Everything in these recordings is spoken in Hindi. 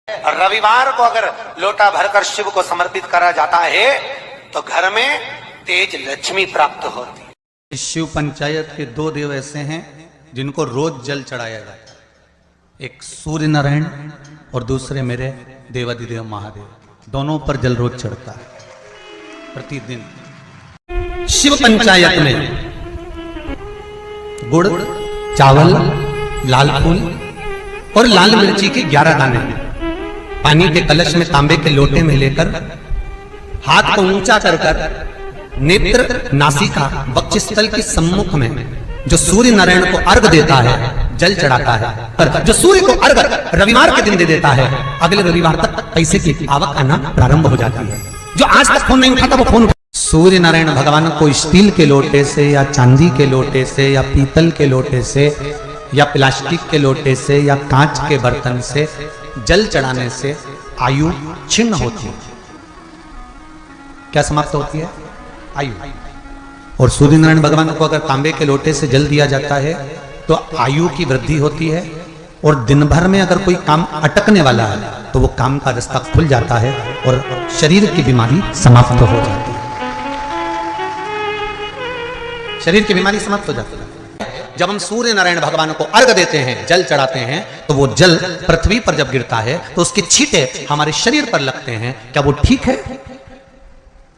रविवार को अगर लोटा भरकर शिव को समर्पित करा जाता है तो घर में तेज लक्ष्मी प्राप्त होती है। शिव पंचायत के दो देव ऐसे हैं जिनको रोज जल चढ़ाया जाता है, एक सूर्य नारायण और दूसरे मेरे देवादिदेव महादेव। दोनों पर जल रोज चढ़ता है प्रतिदिन। शिव पंचायत में गुड़, चावल, लाल फूल और लाल मिर्ची के 11 दाने पानी के कलश में तांबे के लोटे में लेकर हाथ को ऊंचा कर नेत्र, नासिका, वक्षस्थल के सम्मुख में जो सूर्य नारायण को अर्घ देता है, जल चढ़ाता है। पर जो सूर्य को अर्घ रविवार के दिन दे देता है, अगले रविवार तक पैसे की आवक आना प्रारंभ हो जाती है। जो आज तक फोन नहीं उठाता वो फोन। सूर्य नारायण भगवान को स्टील के लोटे से या चांदी के लोटे से या पीतल के लोटे से या प्लास्टिक के लोटे से या कांच के बर्तन से जल चढ़ाने से आयु छिन्न होती है। क्या समाप्त होती है? आयु। और सूर्य नारायण भगवान को अगर तांबे के लोटे से जल दिया जाता है तो आयु की वृद्धि होती है और दिन भर में अगर कोई काम अटकने वाला है तो वो काम का रास्ता खुल जाता है और शरीर की बीमारी समाप्त हो जाती है। शरीर की बीमारी समाप्त हो जाती है। जब हम सूर्य नारायण भगवान को अर्घ देते हैं, जल चढ़ाते हैं, तो वो जल पृथ्वी पर जब गिरता है तो उसके छींटे हमारे शरीर पर लगते हैं। क्या वो ठीक है?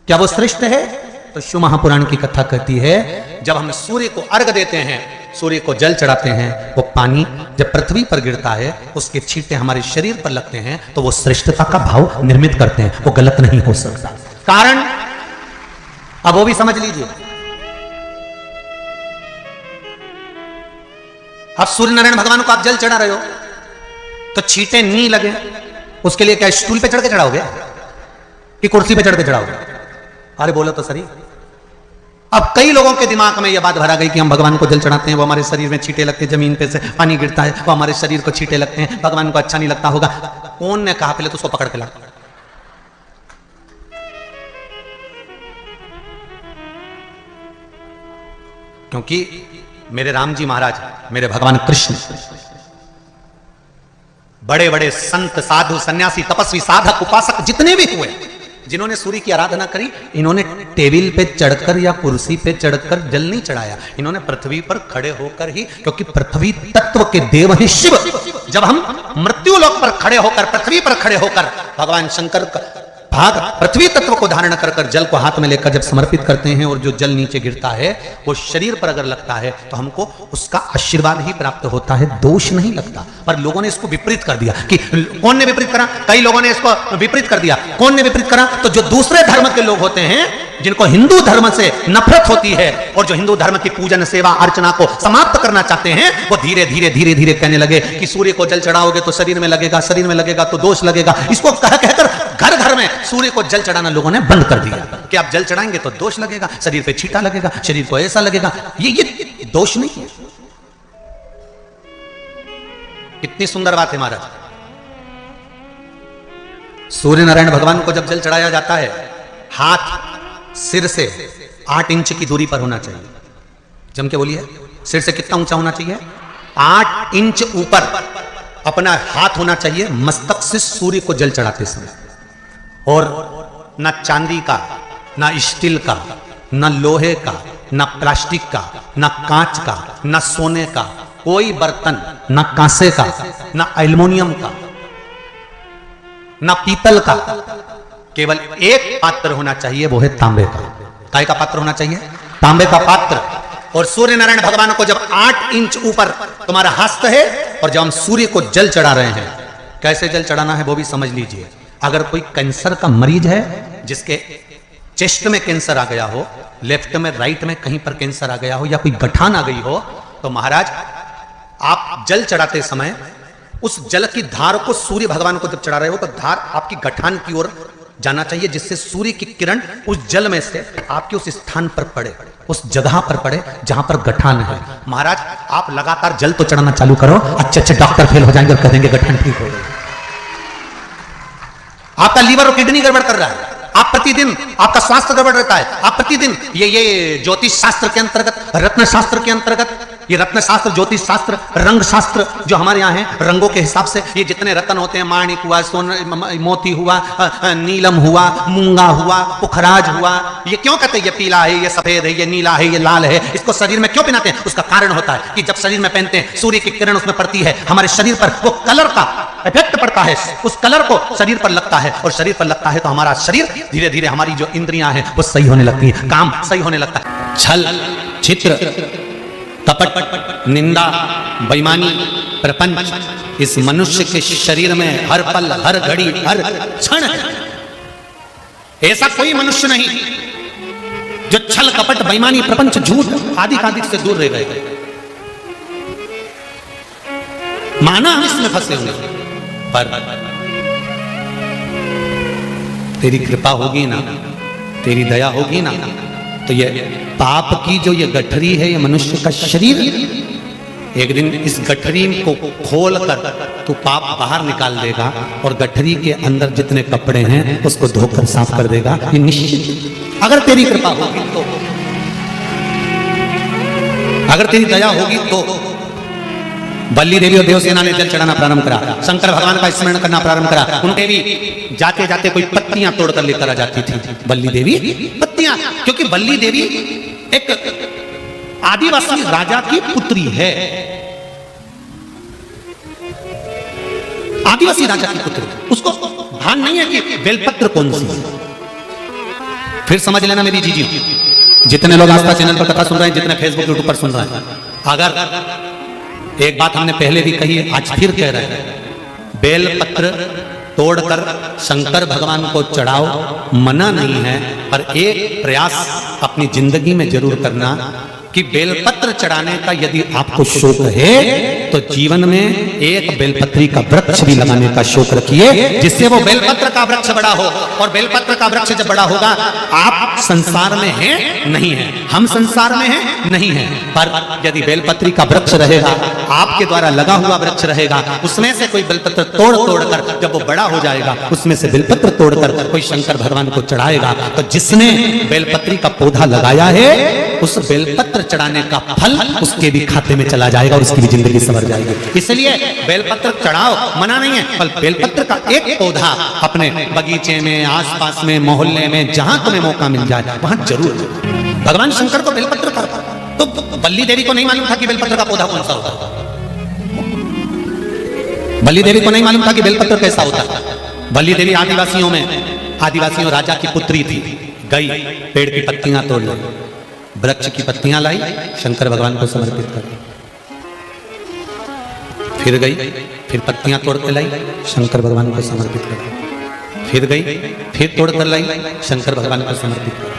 क्या वो श्रेष्ठ है? तो शिव महापुराण की कथा कहती है जब हम सूर्य को अर्घ देते हैं, सूर्य को जल चढ़ाते हैं, वो पानी जब पृथ्वी पर गिरता है उसके छींटे हमारे शरीर पर लगते हैं तो वो श्रेष्ठता का भाव निर्मित करते हैं। वो गलत नहीं हो सकता। कारण अब वो भी समझ लीजिए। अब सूर्य नारायण भगवान को आप जल चढ़ा रहे हो तो छींटे नहीं लगे, उसके लिए क्या स्टूल पे चढ़ के चढ़ाओगे कि कुर्सी पे चढ़ के चढ़ाओगे? अरे बोलो तो सही। अब कई लोगों के दिमाग में यह बात भरा गई कि हम भगवान को जल चढ़ाते हैं, वो हमारे शरीर में छींटे लगते हैं, जमीन पे से पानी गिरता है, वो हमारे शरीर को छींटे लगते हैं, भगवान को अच्छा नहीं लगता होगा। कौन ने कहा? पहले तो उसको पकड़ के ला। क्योंकि मेरे राम जी महाराज, मेरे भगवान कृष्ण, बड़े बड़े संत, साधु, सन्यासी, तपस्वी, साधक, उपासक जितने भी हुए, जिन्होंने सूर्य की आराधना करी, इन्होंने टेबल पे चढ़कर या कुर्सी पे चढ़कर जल नहीं चढ़ाया। इन्होंने पृथ्वी पर खड़े होकर ही, क्योंकि पृथ्वी तत्व के देव हैं शिव। जब हम मृत्यु लोक पर खड़े होकर, पृथ्वी पर खड़े होकर भगवान शंकर का भाग पृथ्वी तत्व को धारण कर जल को हाथ में लेकर जब समर्पित करते हैं और जो जल नीचे गिरता है वो शरीर पर अगर लगता है तो हमको उसका आशीर्वाद ही प्राप्त होता है, दोष नहीं लगता। पर लोगों ने इसको विपरीत कर दिया। कि कौन ने विपरीत करा? कई लोगों ने इसको विपरीत कर दिया। कौन ने विपरीत करा? तो जो दूसरे धर्म के लोग होते हैं, जिनको हिंदू धर्म से नफरत होती है और जो हिंदू धर्म की पूजन, सेवा, अर्चना को समाप्त करना चाहते हैं, वो धीरे धीरे धीरे धीरे कहने लगे कि सूर्य को जल चढ़ाओगे तो शरीर में लगेगा, शरीर में लगेगा तो दोष लगेगा। इसको कह कहकर घर घर में सूर्य को जल चढ़ाना लोगों ने बंद कर दिया कि आप जल चढ़ाएंगे तो दोष लगेगा, शरीर पे छींटा लगेगा, शरीर को ऐसा लगेगा। ये दोष नहीं है। कितनी सुंदर बात है महाराज। सूर्य नारायण भगवान को जब जल चढ़ाया जाता है, हाथ सिर से 8 इंच की दूरी पर होना चाहिए। जम के बोलिए, सिर से कितना ऊंचा होना चाहिए? 8 इंच ऊपर अपना हाथ होना चाहिए मस्तक से सूर्य को जल चढ़ाते समय। और ना चांदी का, ना स्टील का, ना लोहे का, ना प्लास्टिक का, ना कांच का, ना सोने का कोई बर्तन, ना कांसे का, ना एल्युमिनियम का, ना पीतल का, केवल एक पात्र होना चाहिए, वो है तांबे का। काय का पात्र होना चाहिए? तांबे का पात्र। और सूर्य नारायण भगवान को जब 8 इंच ऊपर तुम्हारा हस्त है और जब हम सूर्य को जल चढ़ा रहे हैं, कैसे जल चढ़ाना है वो भी समझ लीजिए। अगर कोई कैंसर का मरीज है, जिसके चेस्ट में कैंसर आ गया हो, लेफ्ट में, राइट में कहीं पर कैंसर आ गया हो, या कोई गठान आ गई हो, तो महाराज आप जल चढ़ाते समय उस जल की धार को, सूर्य भगवान को जब चढ़ा रहे हो तो धार आपकी गठान की ओर जाना चाहिए, जिससे सूर्य की किरण उस जल में से आपके उस स्थान पर पड़े, उस जगह पर पड़े जहां पर गठान है। महाराज आप लगातार जल तो चढ़ाना चालू करो, अच्छे अच्छे डॉक्टर फेल हो जाएंगे और कह देंगे गठान ठीक हो गई। आपका लीवर और किडनी गड़बड़ कर रहा है, आप प्रतिदिन, आपका स्वास्थ्य गड़बड़ रहता है, आप प्रतिदिन ये ज्योतिष शास्त्र के अंतर्गत, रत्न शास्त्र के अंतर्गत ये रत्न शास्त्र, ज्योतिष शास्त्र, रंग शास्त्र जो हमारे यहाँ है, रंगों के हिसाब से ये जितने रत्न होते हैं, माणिक हुआ, मोती हुआ, नीलम हुआ, मूंगा हुआ, पुखराज हुआ, ये क्यों कहते हैं ये पीला है, ये सफेद है, ये नीला है, ये लाल है, इसको शरीर में क्यों पहनाते हैं? उसका कारण होता है कि जब शरीर में पहनते हैं सूर्य की किरण उसमें पड़ती है, हमारे शरीर पर वो कलर का इफेक्ट पड़ता है, उस कलर को शरीर पर लगता है, और शरीर पर लगता है तो हमारा शरीर धीरे धीरे, हमारी जो इंद्रियां हैं वो सही होने लगती है, काम सही होने लगता है। छल, चित्र, कपट, निंदा, बेईमानी, प्रपंच इस मनुष्य के शरीर में हर पल, हर घड़ी, हर क्षण है। ऐसा कोई मनुष्य नहीं जो छल, कपट, बेईमानी, प्रपंच, झूठ आदि आदि से दूर रह गए। माना हम इसमें फंसे हुए, पर तेरी कृपा होगी ना, तेरी दया होगी ना, तो ये पाप की जो ये गठरी है, ये मनुष्य का शरीर, एक दिन इस गठरी को खोल कर तू पाप बाहर निकाल देगा, और गठरी के अंदर जितने कपड़े हैं उसको धोकर साफ कर देगा, ये निश्चित। अगर तेरी कृपा होगी तो, अगर तेरी दया होगी तो। बल्ली देवी और देवसेना ने जल चढ़ाना प्रारंभ करा, शंकर भगवान का स्मरण करना प्रारंभ करा। उनके भी जाते जाते कोई पत्तियां तोड़कर लेकर आ जाती थी बल्ली देवी, पत्तियां, क्योंकि बल्ली देवी एक आदिवासी राजा की पुत्री है, आदिवासी राजा की पुत्री। उसको भान नहीं है कि बेलपत्र कौन सी है। फिर समझ लेना मेरी जीजियों, जितने लोग आस्था चैनल पर कथा सुन रहे हैं, जितने फेसबुक यूट्यूब पर सुन रहे हैं, अगर एक बात हमने पहले भी कही, आज फिर कह रहे हैं, बेलपत्र तोड़कर शंकर भगवान को चढ़ाओ, मना नहीं है, पर एक प्रयास अपनी जिंदगी में जरूर करना कि बेलपत्र चढ़ाने का यदि आपको शौक है तो जीवन में एक बेलपत्री का वृक्ष भी लगाने का शौक रखिए, जिससे वो बेलपत्र का वृक्ष बड़ा हो। और बेलपत्र का वृक्ष जब बड़ा होगा, आप संसार में हैं नहीं है, हम संसार में हैं नहीं है, पर यदि बेलपत्री का वृक्ष रहेगा, आपके द्वारा लगा हुआ वृक्ष रहेगा, उसमें से कोई बेलपत्र तोड़ कर जब वो बड़ा हो जाएगा, उसमें से बेलपत्र तोड़कर कोई शंकर भगवान को चढ़ाएगा, तो जिसने बेलपत्री का पौधा लगाया है उस बेलपत्र चढ़ाने का फल उसके भी खाते में चला जाएगा और उसकी भी जिंदगी संवर जाएगी। इसलिए बेलपत्र चढ़ाओ, मना नहीं है, पर बेलपत्र का एक पौधा अपने बगीचे में, आसपास में, मोहल्ले में, जहां तुम्हें मौका मिल जाए वहां जरूर। भगवान शंकर को बेलपत्र का, तो बल्ली देवी को नहीं मालूम था कि बेलपत्र का पौधा कौन सा होता है। बल्ली देवी को नहीं मालूम था कि बेलपत्र कैसा होता है। बल्ली देवी आदिवासियों राजा की पुत्री थी, गई पेड़ की पत्तियां तोड़ लाई, वृक्ष की पत्तियां लाई, शंकर भगवान को समर्पित कर, फिर गई, फिर पत्तियां तोड़ के लाई, शंकर भगवान को समर्पित कर, फिर गई, फिर तोड़ कर लाई, शंकर भगवान को समर्पित कर।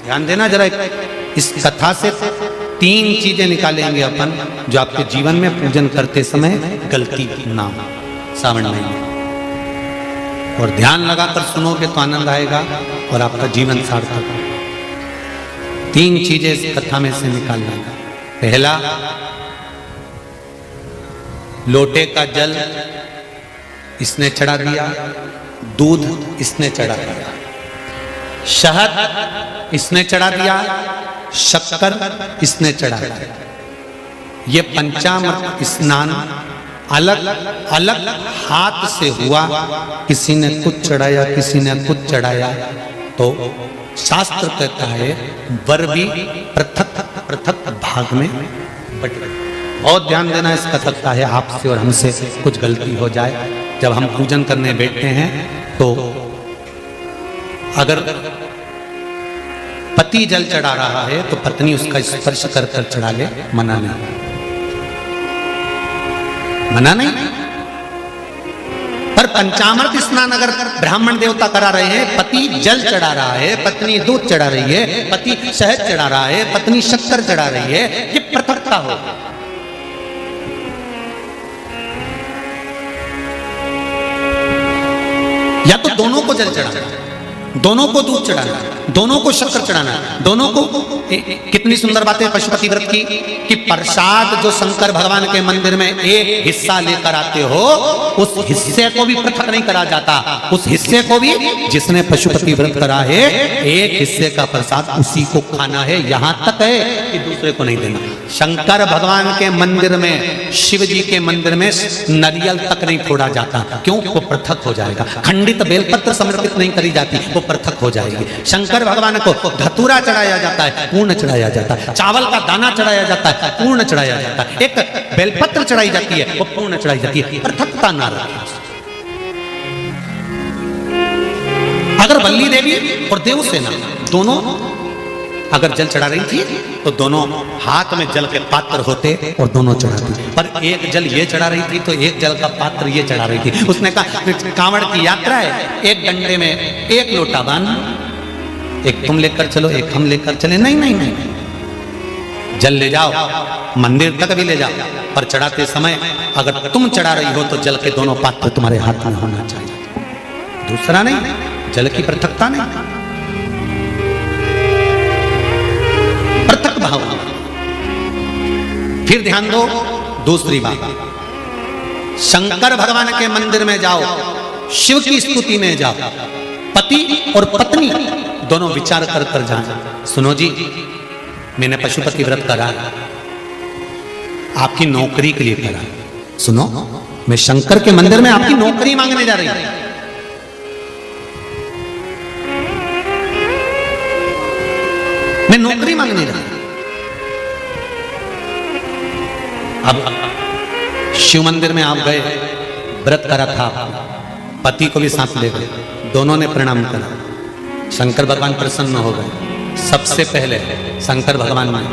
ध्यान देना जरा, इस कथा से 3 चीजें निकालेंगे अपन जो आपके जीवन में पूजन करते समय गलती ना हो, श्रावण महीने। और ध्यान लगाकर सुनोगे तो आनंद आएगा और आपका जीवन सार्थक होगा। 3 चीजें इस कथा में से निकालना। पहला, लोटे का जल इसने चढ़ा दिया, दूध इसने चढ़ा दिया, शहद इसने चढ़ा दिया, शक्कर इसने चढ़ा दिया। ये पंचामृत स्नान अलग अलग हाथ से हुआ, किसी ने कुछ चढ़ाया, किसी ने कुछ चढ़ाया, तो शास्त्र कहता है वर भी पृथक पृथक भाग में बट गए। बहुत ध्यान देना इस कथक का है, आपसे और हमसे कुछ गलती हो जाए, जब हम पूजन करने बैठते हैं तो अगर पति जल चढ़ा रहा है तो पत्नी उसका स्पर्श कर कर चढ़ा ले, मना नहीं, मना नहीं। पर पंचामृत स्नान अगर ब्राह्मण देवता करा रहे हैं, पति जल चढ़ा रहा है, पत्नी दूध चढ़ा रही है, पति शहद चढ़ा रहा है, पत्नी शक्कर चढ़ा रही है, ये पृथकता हो। या तो दोनों को जल चढ़ाना, दोनों को दूध चढ़ाना, दोनों को शक्कर चढ़ाना है, दोनों को। कितनी सुंदर बात है पशुपति व्रत की कि प्रसाद जो शंकर भगवान के मंदिर में एक हिस्सा लेकर आते हो, उस हिस्से को भी पृथक नहीं करा जाता। उस हिस्से को भी जिसने पशुपति व्रत करा है, एक हिस्से का प्रसाद उसी को खाना है, यहां तक है कि दूसरे को नहीं देना। शंकर भगवान के मंदिर में, शिव जी के मंदिर में नारियल तक नहीं फोड़ा जाता। क्यों? वो पृथक हो जाएगा। खंडित बेलपत्र समर्पित नहीं करी जाती, वो पृथक हो जाएगी। शंकर भगवान को धतूरा चढ़ाया जाता है, पूर्ण चढ़ाया जाता है। चावल का दाना चढ़ाया जाता है, पूर्ण चढ़ाया जाता है। एक बेलपत्र चढ़ाई जाती है, वो पूर्ण चढ़ाई जाती है। पृथकता ना रखे। अगर वल्ली देवी और देवसेना दोनों अगर जल चढ़ा रही थी, तो दोनों हाथ में जल के पात्र होते और दोनों चढ़ाती। पर एक जल ये चढ़ा रही थी, तो एक जल का पात्र ये चढ़ा रही थी। उसने कहा कांवड़ की यात्रा है, एक डंडे में एक लोटा बांध, एक तुम लेकर चलो, एक हम लेकर चले। नहीं नहीं नहीं, जल ले जाओ, मंदिर तक भी ले जाओ, पर चढ़ाते समय अगर तुम चढ़ा रही हो तो जल के दोनों पात्र तुम्हारे हाथ में होना चाहिए, दूसरा नहीं। जल की पृथकता नहीं, पृथक भाव। फिर ध्यान दो दूसरी बात, शंकर भगवान के मंदिर में जाओ, शिव की स्तुति में जाओ, पति और पत्नी दोनों विचार कर कर जाए। सुनो जी, मैंने पशुपति व्रत करा, आपकी नौकरी के लिए करा। सुनो, मैं शंकर के मंदिर में आपकी नौकरी मांगने जा रही हूं। मैं नौकरी मांगने जा रहा हूं। अब शिव मंदिर में आप गए, व्रत करा था, पति को भी साथ ले गए, दोनों ने प्रणाम करा, शंकर भगवान प्रसन्न हो गए। सबसे पहले शंकर भगवान ने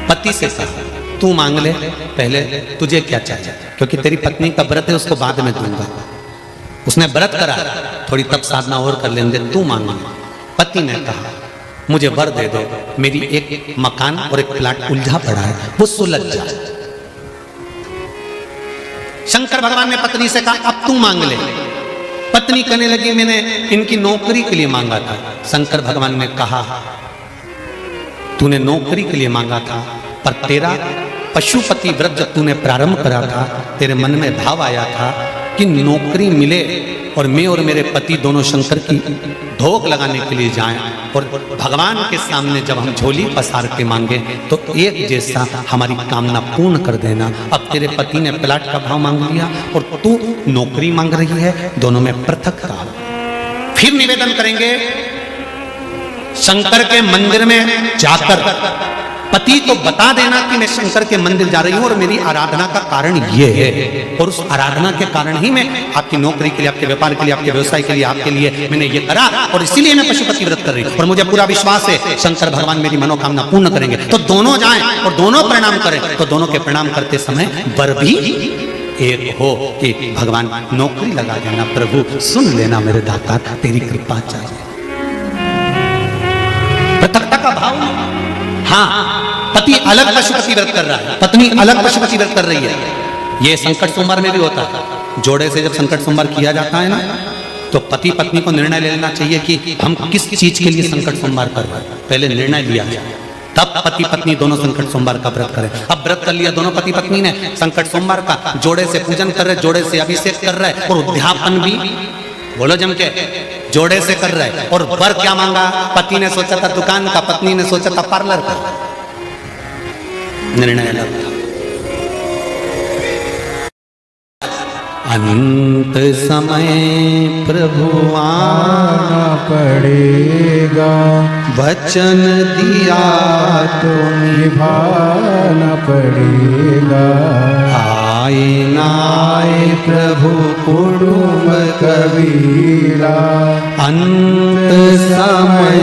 पति से कहा, तू मांग ले, पहले तुझे क्या चाहिए, क्योंकि तेरी पत्नी का व्रत है, उसको बाद में दूंगा। उसने व्रत करा, थोड़ी तप साधना और कर लेंगे, तू मांग। पति ने कहा, मुझे वर दे दो, मेरी एक मकान और एक प्लाट उलझा पड़ा है, वो सुलझ जाए। शंकर भगवान ने पत्नी से कहा, अब तू मांग ले। पत्नी कहने लगी, मैंने इनकी नौकरी के लिए मांगा था। शंकर भगवान ने कहा, तूने नौकरी के लिए मांगा था, पर तेरा पशुपति व्रत जब तूने प्रारंभ करा था, तेरे मन में भाव आया था कि नौकरी मिले और मैं और मेरे पति दोनों शंकर की धोख लगाने के लिए जाएं, और भगवान के सामने जब हम झोली पसार के मांगे तो एक जैसा हमारी कामना पूर्ण कर देना। अब तेरे पति ने प्लाट का भाव मांग लिया और तू नौकरी मांग रही है, दोनों में पृथकता। फिर निवेदन करेंगे, शंकर के मंदिर में जाकर पति को बता देना कि मैं शंकर के मंदिर जा रही हूं और मेरी आराधना का कारण ये है, और उस आराधना के कारण ही मैं आपकी नौकरी के लिए, आपके व्यापार के लिए, आपके व्यवसाय के लिए, आपके लिए मैंने ये करा, और इसीलिए मैं पशुपति व्रत कर रही हूं, और मुझे पूरा विश्वास है शंकर भगवान मेरी मनोकामना पूर्ण करेंगे। तो दोनों जाएं और दोनों प्रणाम करें, तो दोनों के प्रणाम करते समय वर भी एक हो कि भगवान नौकरी लगा देना, प्रभु सुन लेना मेरे दाता, तेरी कृपा चाहिए। पृथकता का भाव। हाँ, पति अलग पशुपति व्रत कर रहा है, पत्नी अलग पशुपति व्रत कर रही है। ये संकट सोमवार में भी होता है। जोड़े से जब संकट सोमवार किया जाता है ना, तो पति पत्नी को निर्णय लेना चाहिए कि हम किस चीज के लिए संकट सोमवार कर रहे हैं। पहले निर्णय लिया जाए, तब पति पत्नी दोनों संकट सोमवार का व्रत करें। अब व्रत कर लिया दोनों पति पत्नी ने संकट सोमवार का, जोड़े से पूजन कर रहे, जोड़े से अभिषेक कर रहे, और उद्यापन भी बोलो जम के जोड़े से कर रहे। और वर क्या मांगा? पति ने सोचा था दुकान का, पत्नी ने सोचा था पार्लर का। निर्णय अलग था। अंत समय प्रभु आना पड़ेगा, वचन दिया तो निभाना पड़ेगा। आए ना आए प्रभु कुटुंब कबीरा, अंत समय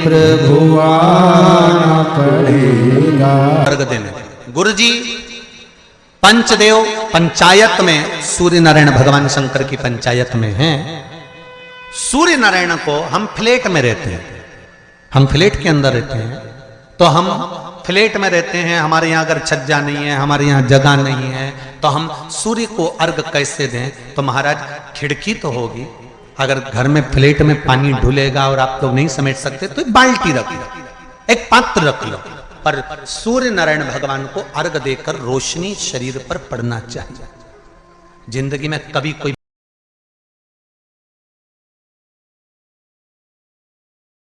प्रभु आना पड़ेगा। अर्घ देने गुरु जी पंचदेव पंचायत में सूर्य नारायण भगवान शंकर की पंचायत में हैं। सूर्य नारायण को हम फ्लैट में रहते हैं, हम फ्लैट के अंदर रहते हैं, तो हम फ्लैट में रहते हैं, हमारे यहाँ अगर छज्जा नहीं है, हमारे यहाँ जगह नहीं है, तो हम सूर्य को अर्घ कैसे दें? तो महाराज खिड़की तो होगी, अगर घर में प्लेट में पानी ढुलेगा और आप लोग नहीं समेट सकते तो एक बाल्टी रख लो, एक पात्र रख लो, पर सूर्य नारायण भगवान को अर्घ देकर रोशनी शरीर पर पड़ना चाहिए। जिंदगी में कभी कोई